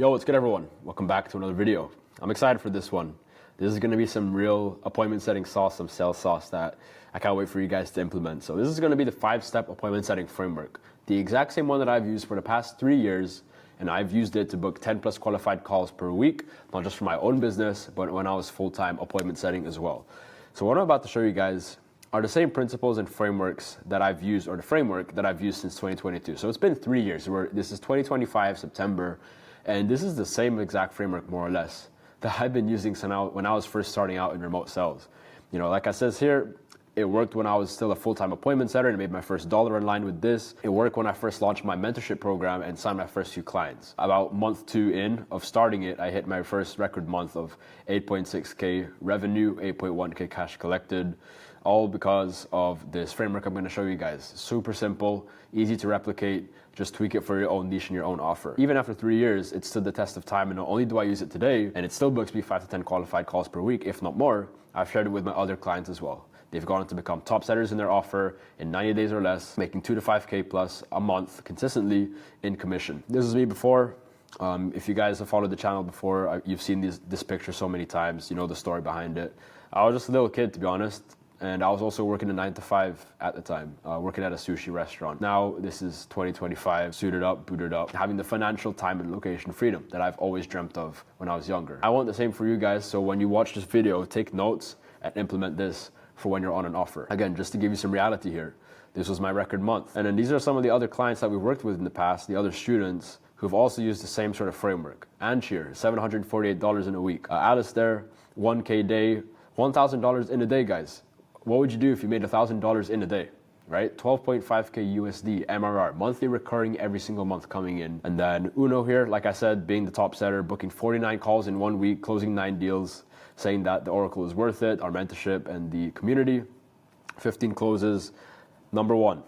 Yo, what's good everyone? Welcome back to another video. I'm excited for this one. This is going to be some real appointment setting sauce, some sales sauce that I can't wait for you guys to implement. So this is going to be the 5-step appointment setting framework. The exact same one that I've used for the past 3 years, and I've used it to book 10 plus qualified calls per week, not just for my own business, but when I was full-time appointment setting as well. So what I'm about to show you guys are the same principles and frameworks that I've used, or the framework that I've used since 2022. So it's been 3 years. This is 2025, September, and this is the same exact framework, more or less, that I've been using since when I was first starting out in remote sales. You know, like I says here, it worked when I was still a full-time appointment setter and made my first dollar in line with this. It worked when I first launched my mentorship program and signed my first few clients. About month 2 in of starting it, I hit my first record month of 8.6K revenue, 8.1K cash collected, all because of this framework I'm going to show you guys. Super simple, easy to replicate, just tweak it for your own niche and your own offer. Even after 3 years, it stood the test of time, and not only do I use it today, and it still books me 5 to 10 qualified calls per week, if not more, I've shared it with my other clients as well. They've gone on to become top setters in their offer in 90 days or less, making 2 to 5K plus a month consistently in commission. This is me before. If you guys have followed the channel before, you've seen this picture so many times. You know the story behind it. I was just a little kid, to be honest. And I was also working a 9 to 5 at the time, working at a sushi restaurant. Now this is 2025, suited up, booted up, having the financial time and location freedom that I've always dreamt of when I was younger. I want the same for you guys, so when you watch this video, take notes and implement this for when you're on an offer. Again, just to give you some reality here, this was my record month. And then these are some of the other clients that we've worked with in the past, the other students who've also used the same sort of framework. Anshir, $748 in a week. Alistair, 1K day, $1,000 in a day, guys. What would you do if you made $1,000 in a day, right? 12.5K USD MRR, monthly recurring every single month coming in. And then Uno here, like I said, being the top setter, booking 49 calls in 1 week, closing 9 deals, saying that the Oracle is worth it, our mentorship and the community, 15 closes, number one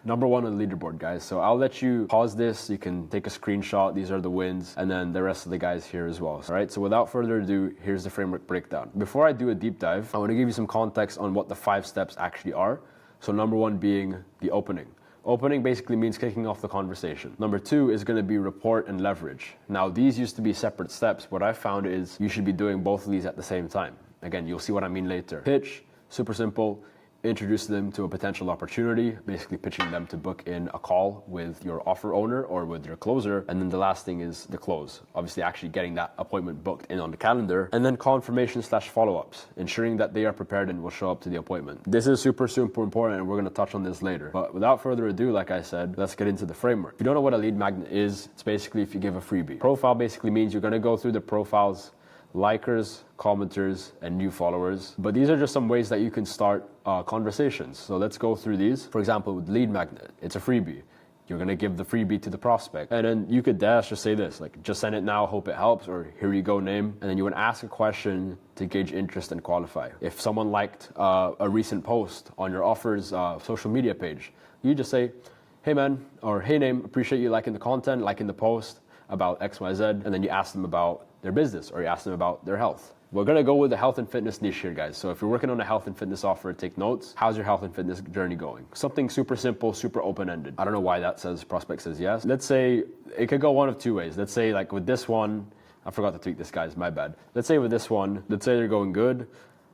on the leaderboard, guys. So I'll let you pause this. You can take a screenshot. These are the wins, and then the rest of the guys here as well. All right. So without further ado, here's the framework breakdown. Before I do a deep dive, I want to give you some context on what the 5 steps actually are. So number 1 being the opening. Opening basically means kicking off the conversation. Number 2 is going to be report and leverage. Now, these used to be separate steps. What I found is you should be doing both of these at the same time. Again, you'll see what I mean later. Pitch, super simple. Introduce them to a potential opportunity, basically pitching them to book in a call with your offer owner or with your closer. And then the last thing is the close. Obviously actually getting that appointment booked in on the calendar. And then confirmation / follow-ups, ensuring that they are prepared and will show up to the appointment. This is super important, and we're going to touch on this later. But without further ado, like I said, let's get into the framework. If you don't know what a lead magnet is, it's basically if you give a freebie. Profile basically means you're going to go through the profiles, likers, commenters, and new followers. But these are just some ways that you can start conversations. So let's go through these. For example, with lead magnet, it's a freebie. You're going to give the freebie to the prospect. And then you could just say this, like, just send it now, hope it helps, or here you go, name. And then you would ask a question to gauge interest and qualify. If someone liked a recent post on your offer's social media page, you just say, hey man, or hey name, appreciate you liking the content, liking the post about XYZ, and then you ask them about their business, or you ask them about their health. We're gonna go with the health and fitness niche here, guys. So if you're working on a health and fitness offer, take notes. How's your health and fitness journey going? Something super simple, super open-ended. I don't know why that says prospect says yes. Let's say it could go one of 2 ways. Let's say like with this one, I forgot to tweak this, guys, my bad. Let's say with this one, let's say they're going good,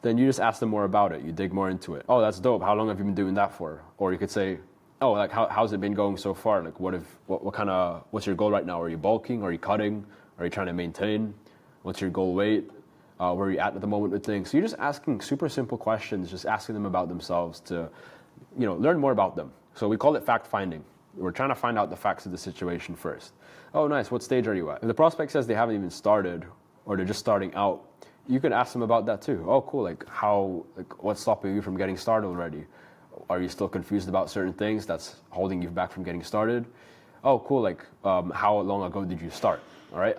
then you just ask them more about it. You dig more into it. Oh, that's dope. How long have you been doing that for? Or you could say, oh, like how's it been going so far? Like what's your goal right now? Are you bulking? Are you cutting? Are you trying to maintain? What's your goal weight? Where are you at the moment with things? So you're just asking super simple questions, just asking them about themselves to, learn more about them. So we call it fact finding. We're trying to find out the facts of the situation first. Oh, nice. What stage are you at? If the prospect says they haven't even started, or they're just starting out, you could ask them about that too. Oh, cool. What's stopping you from getting started already? Are you still confused about certain things that's holding you back from getting started? Oh, cool. How long ago did you start? All right.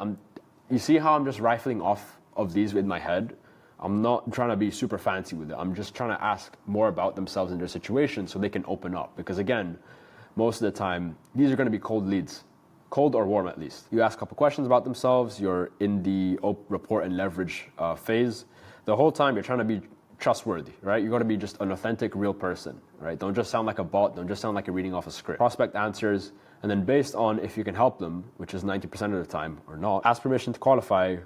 You see how I'm just rifling off of these in my head? I'm not trying to be super fancy with it. I'm just trying to ask more about themselves and their situation so they can open up. Because again, most of the time, these are going to be cold leads. Cold or warm at least. You ask a couple questions about themselves. You're in the report and leverage phase. The whole time you're trying to be trustworthy, right? You got to be just an authentic, real person, right? Don't just sound like a bot. Don't just sound like you're reading off a script. Prospect answers, And then based on if you can help them, which is 90% of the time or not, ask permission to qualify,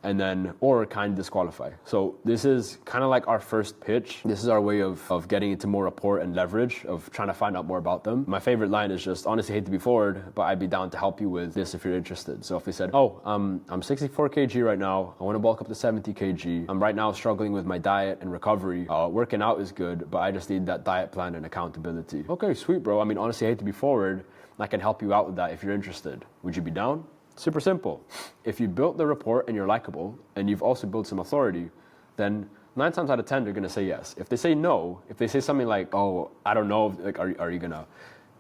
and then, or kind of disqualify. So this is kind of like our first pitch. This is our way of getting into more rapport and leverage, of trying to find out more about them. My favorite line is just, honestly, hate to be forward, but I'd be down to help you with this if you're interested. So if they said, oh, I'm 64 kg right now, I want to bulk up to 70 kg. I'm right now struggling with my diet and recovery. Working out is good, but I just need that diet plan and accountability. Okay, sweet, bro. I mean, honestly, hate to be forward, I can help you out with that if you're interested. Would you be down? Super simple. If you built the rapport and you're likable, and you've also built some authority, then 9 times out of 10, they're gonna say yes. If they say no, if they say something like, oh, I don't know, like, are you gonna,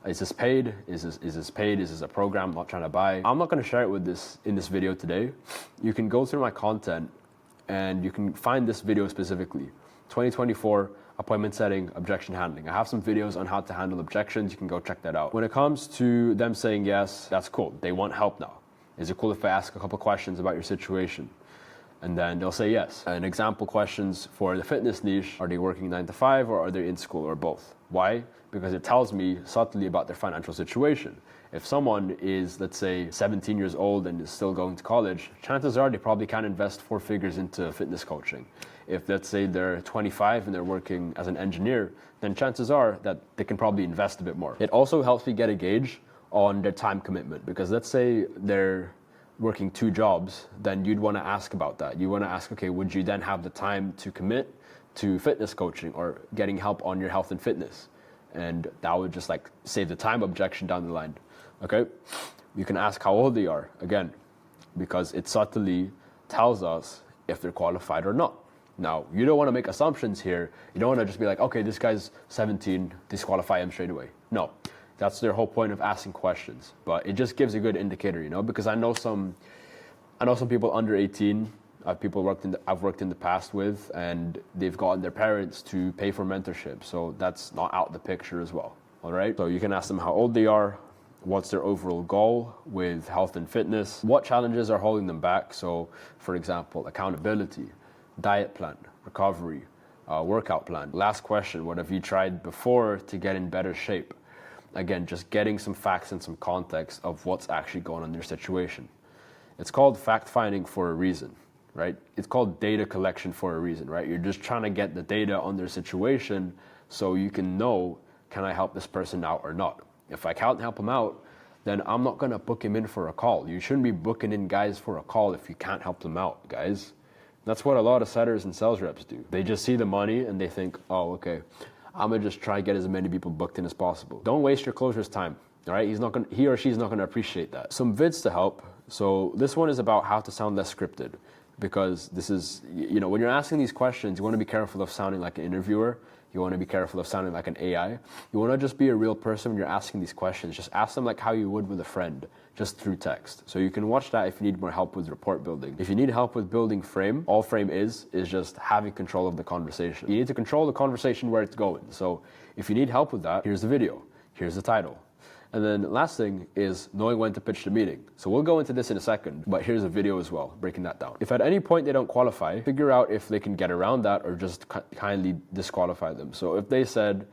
is this paid? Is this paid? Is this a program I'm not trying to buy? I'm not gonna share it with this in this video today. You can go through my content and you can find this video specifically. 2024 appointment setting, objection handling. I have some videos on how to handle objections. You can go check that out. When it comes to them saying yes, that's cool. They want help now. Is it cool if I ask a couple questions about your situation? And then they'll say yes. And example questions for the fitness niche, are they working 9 to 5 or are they in school or both? Why? Because it tells me subtly about their financial situation. If someone is, let's say, 17 years old and is still going to college, chances are they probably can invest 4 figures into fitness coaching. If, let's say, they're 25 and they're working as an engineer, then chances are that they can probably invest a bit more. It also helps me get a gauge on their time commitment, because let's say they're working 2 jobs, then you'd want to ask about that. You want to ask, okay, would you then have the time to commit to fitness coaching or getting help on your health and fitness? And that would just like save the time objection down the line. Okay, you can ask how old they are, again, because it subtly tells us if they're qualified or not. Now, you don't want to make assumptions here. You don't want to just be like, okay, this guy's 17, disqualify him straight away. No. That's their whole point of asking questions, but it just gives a good indicator, you know, because I know some people under 18, I've worked in the past with, and they've gotten their parents to pay for mentorship, so that's not out the picture as well. All right, so you can ask them how old they are, what's their overall goal with health and fitness, what challenges are holding them back. So, for example, accountability, diet plan, recovery, workout plan. Last question: what have you tried before to get in better shape? Again, just getting some facts and some context of what's actually going on in your situation. It's called fact-finding for a reason, right? It's called data collection for a reason, right? You're just trying to get the data on their situation so you can know, can I help this person out or not? If I can't help them out, then I'm not gonna book him in for a call. You shouldn't be booking in guys for a call if you can't help them out, guys. That's what a lot of setters and sales reps do. They just see the money and they think, oh, okay, I'm gonna just try to get as many people booked in as possible. Don't waste your closer's time, all right? He or she's not gonna appreciate that. Some vids to help. So this one is about how to sound less scripted, because this is, you know, when you're asking these questions, you wanna be careful of sounding like an interviewer. You wanna be careful of sounding like an AI. You wanna just be a real person when you're asking these questions. Just ask them like how you would with a friend, just through text. So you can watch that if you need more help with report building. If you need help with building frame, all frame is just having control of the conversation. You need to control the conversation where it's going. So if you need help with that, here's the video, here's the title. And then last thing is knowing when to pitch the meeting. So we'll go into this in a second, but here's a video as well, breaking that down. If at any point they don't qualify, figure out if they can get around that or just kindly disqualify them. So if they said,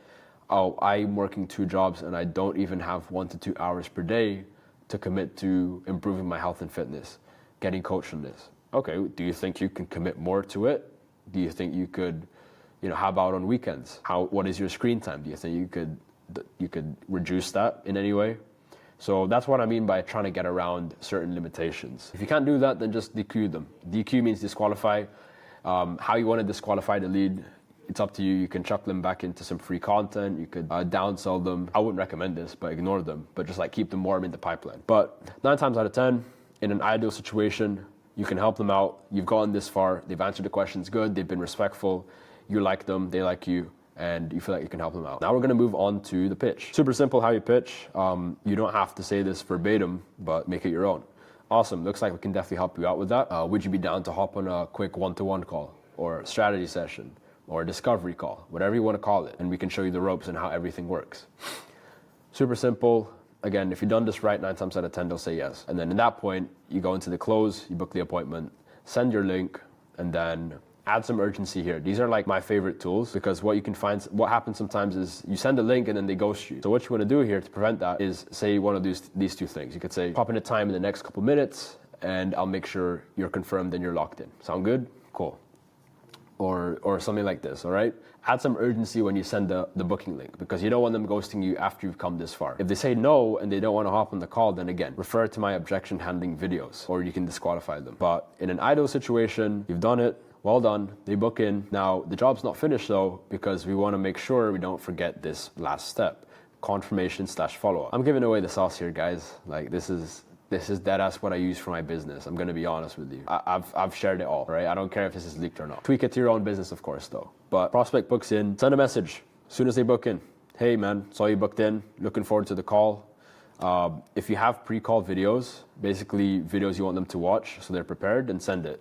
oh, I'm working 2 jobs and I don't even have 1 to 2 hours per day to commit to improving my health and fitness, getting coached on this. Okay, do you think you can commit more to it? Do you think you could, you know, how about on weekends? What is your screen time? Do you think you could reduce that in any way? So that's what I mean by trying to get around certain limitations. If you can't do that, then just DQ them. DQ means disqualify. How you want to disqualify the lead, it's up to you. You can chuck them back into some free content. You could downsell them. I wouldn't recommend this, but ignore them. But just like keep them warm in the pipeline. But 9 times out of 10, in an ideal situation, you can help them out. You've gone this far. They've answered the questions good. They've been respectful. You like them. They like you. And you feel like you can help them out. Now we're gonna move on to the pitch. Super simple how you pitch. You don't have to say this verbatim, but make it your own. Awesome, looks like we can definitely help you out with that. Would you be down to hop on a quick one-to-one call or strategy session or a discovery call, whatever you wanna call it, and we can show you the ropes and how everything works. Super simple. Again, if you've done this right, 9 times out of 10, they'll say yes. And then at that point, you go into the close, you book the appointment, send your link, and then add some urgency here. These are like my favorite tools because what happens sometimes is you send a link and then they ghost you. So what you want to do here to prevent that is say you want to do these two things. You could say, pop in a time in the next couple minutes and I'll make sure you're confirmed and you're locked in. Sound good? Cool. Or something like this, all right? Add some urgency when you send the booking link because you don't want them ghosting you after you've come this far. If they say no and they don't want to hop on the call, then again, refer to my objection handling videos or you can disqualify them. But in an idle situation, you've done it, well done, they book in. Now, the job's not finished though because we want to make sure we don't forget this last step, confirmation/follow-up. I'm giving away the sauce here, guys. Like this is dead ass what I use for my business. I'm gonna be honest with you. I've shared it all, right? I don't care if this is leaked or not. Tweak it to your own business, of course, though. But prospect books in, send a message as soon as they book in. Hey man, saw you booked in, looking forward to the call. If you have pre-call videos, basically videos you want them to watch so they're prepared, then send it.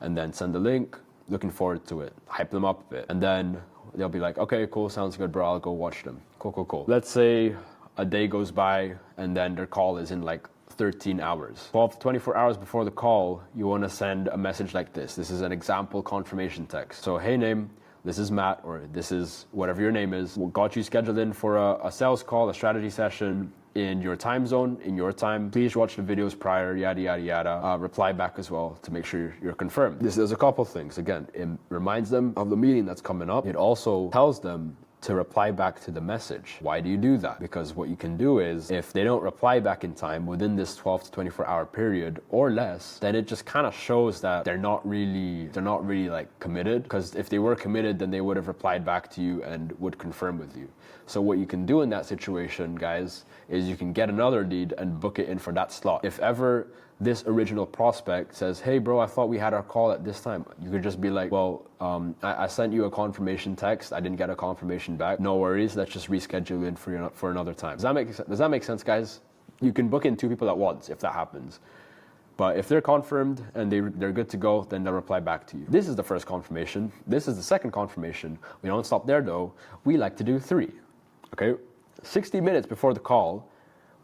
And then send the link, looking forward to it. Hype them up a bit. And then they'll be like, okay, cool, sounds good, bro, I'll go watch them. Cool. Let's say a day goes by and then their call is in like 13 hours. 12 to 24 hours before the call, you want to send a message like this. This is an example confirmation text. So, hey name, this is Matt, or this is whatever your name is. We got you scheduled in for a sales call, a strategy session in your time zone, in your time. Please watch the videos prior, yada, yada, yada. Reply back as well to make sure you're confirmed. There's a couple things. Again, it reminds them of the meeting that's coming up. It also tells them to reply back to the message. Why do you do that? Because what you can do is if they don't reply back in time within this 12 to 24 hour period or less, then it just kind of shows that they're not really like committed. Because if they were committed, then they would have replied back to you and would confirm with you. So what you can do in that situation, guys, is you can get another lead and book it in for that slot. If ever this original prospect says, hey bro, I thought we had our call at this time, you could just be like, well, I sent you a confirmation text, I didn't get a confirmation back, no worries, let's just reschedule in for another time. Does that make sense, guys? You can book in 2 people at once if that happens. But if they're confirmed and they're good to go, then they'll reply back to you. This is the first confirmation. This is the second confirmation. We don't stop there though. We like to do 3, okay? 60 minutes before the call,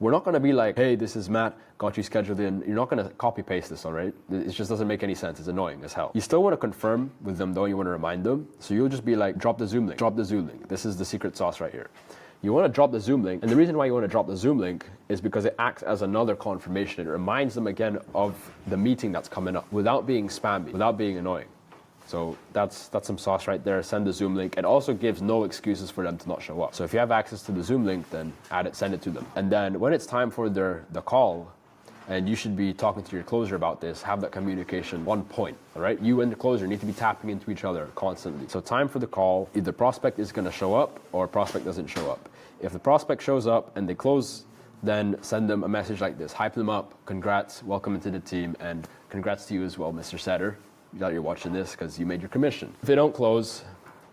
we're not going to be like, hey, this is Matt, got you scheduled in. You're not going to copy paste this, all right? It just doesn't make any sense. It's annoying as hell. You still want to confirm with them though. You want to remind them. So you'll just be like, drop the Zoom link. This is the secret sauce right here. You want to drop the Zoom link. And the reason why you want to drop the Zoom link is because it acts as another confirmation. It reminds them again of the meeting that's coming up without being spammy, without being annoying. So that's some sauce right there. Send the Zoom link. It also gives no excuses for them to not show up. So if you have access to the Zoom link, then send it to them. And then when it's time for the call, and you should be talking to your closer about this, have that communication on point, all right? You and the closer need to be tapping into each other constantly. So time for the call, either prospect is gonna show up or prospect doesn't show up. If the prospect shows up and they close, then send them a message like this. Hype them up, congrats, welcome into the team, and congrats to you as well, Mr. Setter, that you're watching this because you made your commission. If they don't close,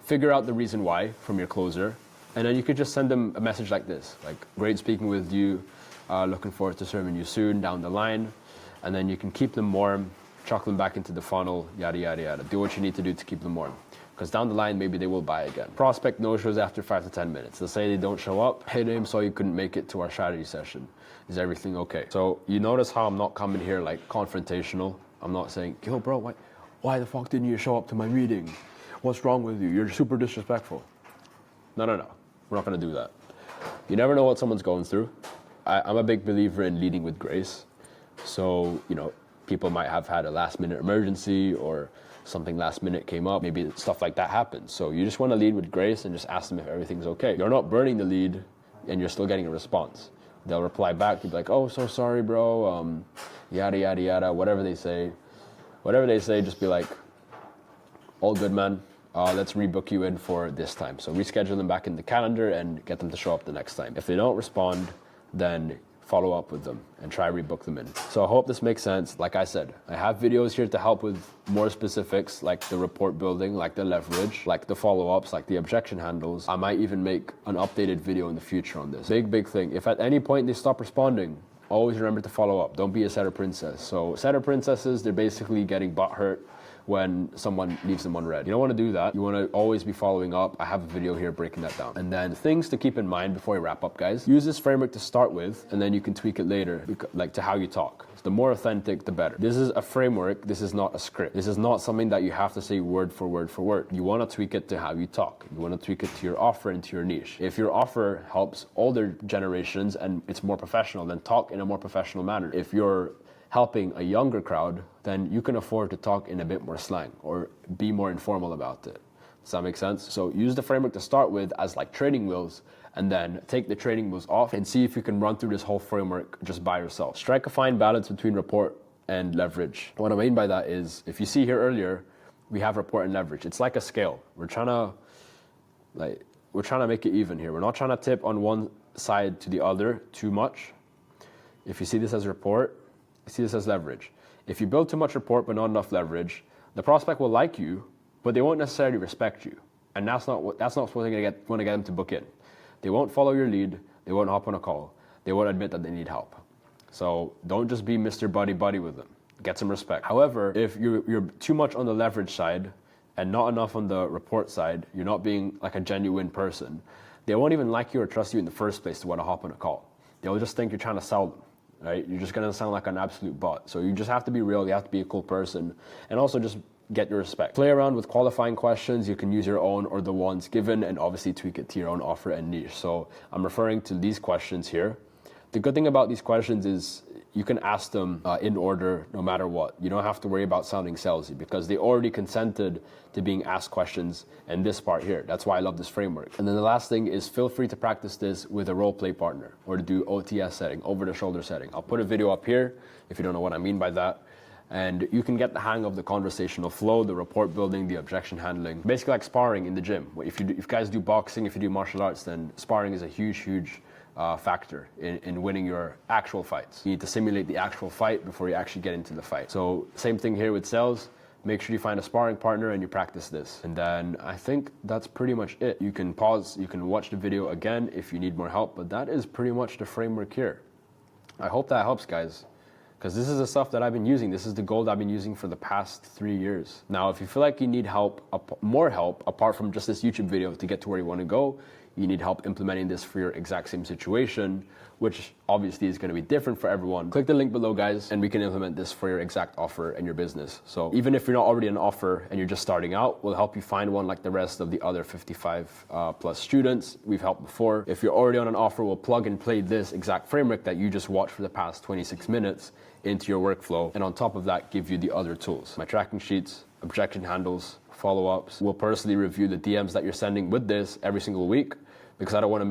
figure out the reason why from your closer, and then you could just send them a message like this, like, great speaking with you, looking forward to serving you soon down the line, and then you can keep them warm, chuck them back into the funnel, yada, yada, yada. Do what you need to do to keep them warm, because down the line, maybe they will buy again. Prospect no-shows after 5 to 10 minutes. They'll say they don't show up. Hey, name, saw you couldn't make it to our strategy session. Is everything okay? So you notice how I'm not coming here like confrontational. I'm not saying, yo, bro, why the fuck didn't you show up to my meeting? What's wrong with you? You're super disrespectful. No. We're not gonna do that. You never know what someone's going through. I'm a big believer in leading with grace. So, people might have had a last minute emergency or something last minute came up. Maybe stuff like that happens. So you just want to lead with grace and just ask them if everything's okay. You're not burning the lead and you're still getting a response. They'll reply back, you'll be like, oh, so sorry, bro, yada, yada, yada, whatever they say, just be like, all good, man. Let's rebook you in for this time. So reschedule them back in the calendar and get them to show up the next time. If they don't respond, then follow up with them and try rebook them in. So I hope this makes sense. Like I said, I have videos here to help with more specifics, like the report building, like the leverage, like the follow-ups, like the objection handles. I might even make an updated video in the future on this. Big thing. If at any point they stop responding, always remember to follow up. Don't be a setter princess. So setter princesses, they're basically getting butthurt when someone leaves them unread. You don't want to do that. You want to always be following up. I have a video here breaking that down. And then things to keep in mind before we wrap up, guys. Use this framework to start with, and then you can tweak it later, like to how you talk. The more authentic, the better. This is a framework. This is not a script. This is not something that you have to say word for word for word. You want to tweak it to how you talk. You want to tweak it to your offer and to your niche. If your offer helps older generations and it's more professional, then talk in a more professional manner. If you're helping a younger crowd, then you can afford to talk in a bit more slang or be more informal about it. Does that make sense? So use the framework to start with as like training wheels, and then take the training wheels off and see if you can run through this whole framework just by yourself. Strike a fine balance between rapport and leverage. What I mean by that is, if you see here earlier, we have rapport and leverage. It's like a scale. We're trying to make it even here. We're not trying to tip on one side to the other too much. If you see this as rapport, you see this as leverage. If you build too much rapport but not enough leverage, the prospect will like you, but they won't necessarily respect you. And that's not what want to get them to book in. They won't follow your lead. They won't hop on a call. They won't admit that they need help. So don't just be Mr. Buddy Buddy with them. Get some respect. However, if you're too much on the leverage side and not enough on the rapport side, you're not being like a genuine person, they won't even like you or trust you in the first place to want to hop on a call. They'll just think you're trying to sell them. Right? You're just going to sound like an absolute bot. So you just have to be real. You have to be a cool person. And also just get your respect. Play around with qualifying questions. You can use your own or the ones given and obviously tweak it to your own offer and niche. So I'm referring to these questions here. The good thing about these questions is you can ask them in order no matter what. You don't have to worry about sounding salesy because they already consented to being asked questions in this part here. That's why I love this framework. And then the last thing is feel free to practice this with a role play partner or to do OTS setting, over the shoulder setting. I'll put a video up here if you don't know what I mean by that. And you can get the hang of the conversational flow, the rapport building, the objection handling. Basically like sparring in the gym. If you guys do boxing, if you do martial arts, then sparring is a huge factor in winning your actual fights. You need to simulate the actual fight before you actually get into the fight. So same thing here with sales. Make sure you find a sparring partner and you practice this. And then I think that's pretty much it. You can pause, you can watch the video again if you need more help, but that is pretty much the framework here. I hope that helps, guys, because this is the stuff that I've been using. This is the gold I've been using for the past 3 years. Now, if you feel like you need help, more help, apart from just this YouTube video to get to where you want to go, you need help implementing this for your exact same situation, which obviously is going to be different for everyone. Click the link below, guys, and we can implement this for your exact offer and your business. So even if you're not already an offer and you're just starting out, we'll help you find one like the rest of the other 55 plus students we've helped before. If you're already on an offer, we'll plug and play this exact framework that you just watched for the past 26 minutes into your workflow. And on top of that, give you the other tools. My tracking sheets, objection handles, follow-ups. We'll personally review the DMs that you're sending with this every single week, because I want to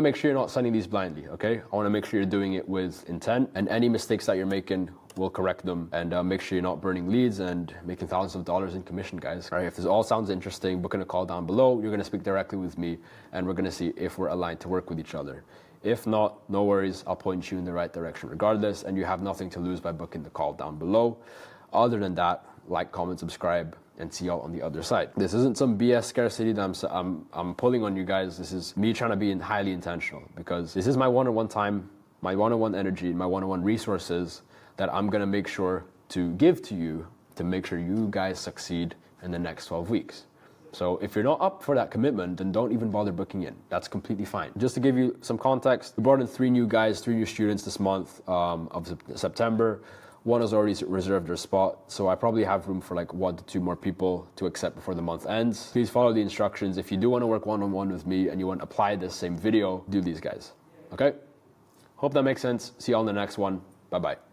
make sure you're not sending these blindly, okay? I want to make sure you're doing it with intent, and any mistakes that you're making, we'll correct them, and make sure you're not burning leads and making thousands of dollars in commission, guys. All right, if this all sounds interesting, book in a call down below. You're going to speak directly with me, and we're going to see if we're aligned to work with each other. If not, no worries, I'll point you in the right direction regardless, and you have nothing to lose by booking the call down below. Other than that, like, comment, subscribe, and see y'all on the other side. This isn't some BS scarcity that I'm pulling on you guys. This is me trying to be highly intentional, because this is my one-on-one time, my one-on-one energy, my one-on-one resources that I'm gonna make sure to give to you to make sure you guys succeed in the next 12 weeks. So if you're not up for that commitment, then don't even bother booking in. That's completely fine. Just to give you some context, we brought in 3 new students this month of September. One has already reserved their spot, so I probably have room for like 1 to 2 more people to accept before the month ends. Please follow the instructions. If you do want to work one-on-one with me and you want to apply this same video, do these guys, okay? Hope that makes sense. See you on the next one. Bye-bye.